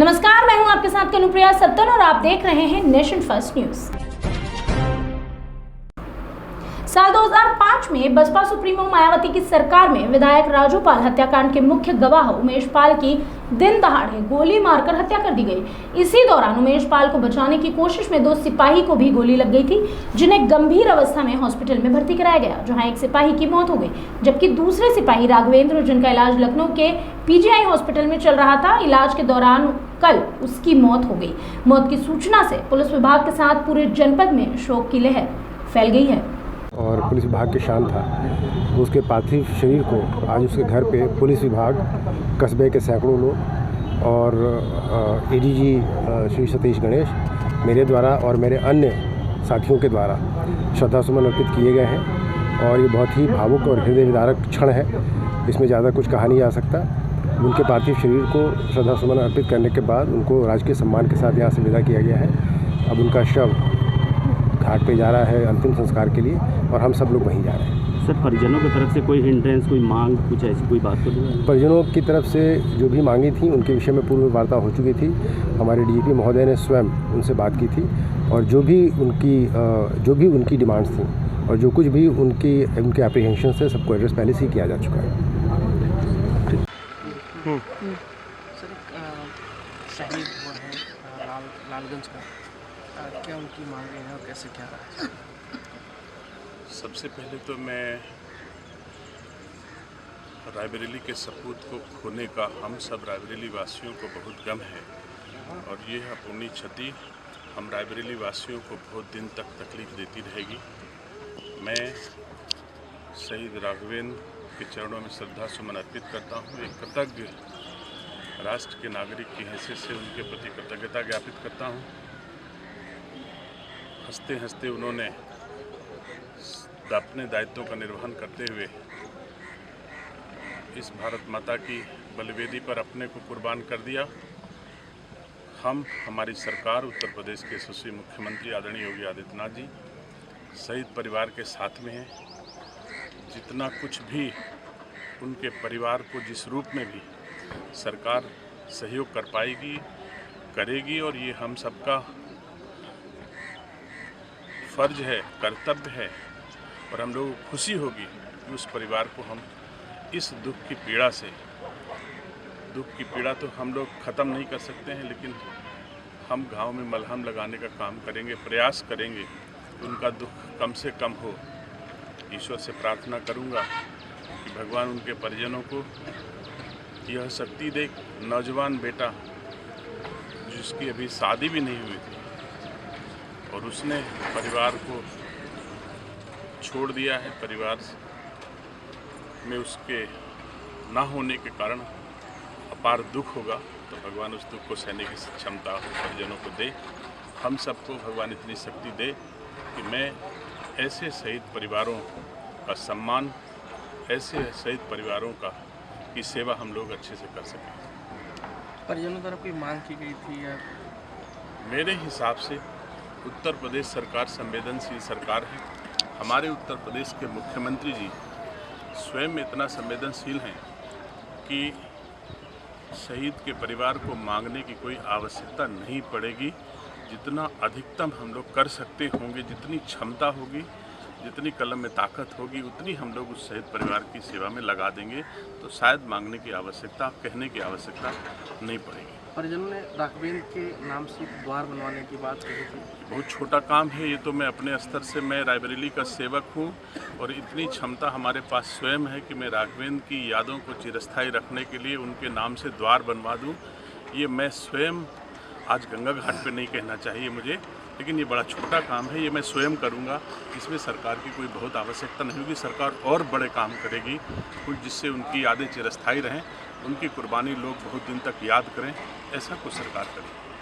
नमस्कार, मैं हूं आपके साथ कनुप्रिया सत्तन और आप देख रहे हैं नेशन फर्स्ट न्यूज। साल 2005 में बसपा सुप्रीमो मायावती की सरकार में विधायक राजू पाल हत्याकांड के मुख्य गवाह उमेश पाल की दिन दहाड़े गोली मारकर हत्या कर दी गई। इसी दौरान उमेश पाल को बचाने की कोशिश में 2 सिपाही को भी गोली लग गई थी, जिन्हें गंभीर अवस्था में हॉस्पिटल में भर्ती कराया गया, जहां एक सिपाही की मौत हो गई, जबकि दूसरे सिपाही राघवेंद्र, जिनका इलाज लखनऊ के पीजीआई हॉस्पिटल में चल रहा था, इलाज के दौरान कल उसकी मौत हो गई। मौत की सूचना से पुलिस विभाग के साथ पूरे जनपद में शोक की लहर फैल गई है और पुलिस विभाग की शान था। तो उसके पार्थिव शरीर को आज उसके घर पे पुलिस विभाग, कस्बे के सैकड़ों लोग और एडीजी श्री सतीश गणेश, मेरे द्वारा और मेरे अन्य साथियों के द्वारा श्रद्धासुमन अर्पित किए गए हैं। और ये बहुत ही भावुक और हृदय विदारक क्षण है, इसमें ज़्यादा कुछ कहा नहीं जा सकता। उनके पार्थिव शरीर को श्रद्धासुमन अर्पित करने के बाद उनको राजकीय सम्मान के साथ यहाँ से विदा किया गया है। अब उनका शव घाट पे जा रहा है अंतिम संस्कार के लिए और हम सब लोग वहीं जा रहे हैं। सर, परिजनों की तरफ से कोई हिंड्रेंस, कोई मांग, कुछ ऐसी कोई बात तो नहीं? परिजनों की तरफ से जो भी मांगी थी उनके विषय में पूर्व वार्ता हो चुकी थी। हमारे डीजीपी महोदय ने स्वयं उनसे बात की थी और जो भी उनकी डिमांड्स थी और जो कुछ भी उनके एप्रीहेंशन से सबको एड्रेस पहले से ही किया जा चुका है। सर, शहीद हुआ है लालगंज का, क्या उनकी मांगे हैं और कैसे क्या रहा है? सबसे पहले तो मैं रायबरेली के सपूत को खोने का हम सब रायबरेली वासियों को बहुत गम है और ये अपूर्णीय क्षति हम रायबरेली वासियों को बहुत दिन तक तकलीफ देती रहेगी। मैं शहीद राघवेंद्र के चरणों में श्रद्धा सुमन अर्पित करता हूँ। एक कृतज्ञ राष्ट्र के नागरिक की हैसियत से उनके प्रति कृतज्ञता ज्ञापित करता हूँ। हंसते हंसते उन्होंने अपने दायित्वों का निर्वहन करते हुए इस भारत माता की बलिवेदी पर अपने को कुर्बान कर दिया। हमारी सरकार, उत्तर प्रदेश के यशस्वी मुख्यमंत्री आदरणीय योगी आदित्यनाथ जी शहीद परिवार के साथ में हैं। जितना कुछ भी उनके परिवार को जिस रूप में भी सरकार सहयोग कर पाएगी, करेगी और ये हम सबका फर्ज है, कर्तव्य है और हम लोगों को खुशी होगी कि उस परिवार को हम इस दुख की पीड़ा तो हम लोग ख़त्म नहीं कर सकते हैं, लेकिन हम घाव में मलहम लगाने का काम करेंगे, प्रयास करेंगे कि उनका दुख कम से कम हो। ईश्वर से प्रार्थना करूंगा कि भगवान उनके परिजनों को यह शक्ति दे। नौजवान बेटा जिसकी अभी शादी भी नहीं हुई थी और उसने परिवार को छोड़ दिया है, परिवार में उसके ना होने के कारण अपार दुख होगा, तो भगवान उस दुख को सहने की क्षमता परिजनों को दे। हम सबको भगवान इतनी शक्ति दे कि मैं ऐसे शहीद परिवारों का सम्मान, ऐसे शहीद परिवारों की सेवा हम लोग अच्छे से कर सकें। परिजनों द्वारा कोई मांग की गई थी या? मेरे हिसाब से उत्तर प्रदेश सरकार संवेदनशील सरकार है। हमारे उत्तर प्रदेश के मुख्यमंत्री जी स्वयं इतना संवेदनशील हैं कि शहीद के परिवार को मांगने की कोई आवश्यकता नहीं पड़ेगी। जितना अधिकतम हम लोग कर सकते होंगे, जितनी क्षमता होगी, जितनी कलम में ताकत होगी, उतनी हम लोग उस शहीद परिवार की सेवा में लगा देंगे, तो शायद मांगने की आवश्यकता, कहने की आवश्यकता नहीं पड़ेगी। परिजनों ने राघवेंद्र के नाम से द्वार बनवाने की बात कही थी। बहुत छोटा काम है ये, तो मैं अपने स्तर से, मैं रायबरेली का सेवक हूँ और इतनी क्षमता हमारे पास स्वयं है कि मैं राघवेंद्र की यादों को चिरस्थायी रखने के लिए उनके नाम से द्वार बनवा दूँ। ये मैं स्वयं आज गंगा घाट पे नहीं कहना चाहिए मुझे, लेकिन ये बड़ा छोटा काम है, ये मैं स्वयं करूँगा। इसमें सरकार की कोई बहुत आवश्यकता नहीं होगी। सरकार और बड़े काम करेगी कुछ, जिससे उनकी यादें चिरस्थायी रहें, उनकी कुर्बानी लोग बहुत दिन तक याद करें, ऐसा कुछ सरकार करे।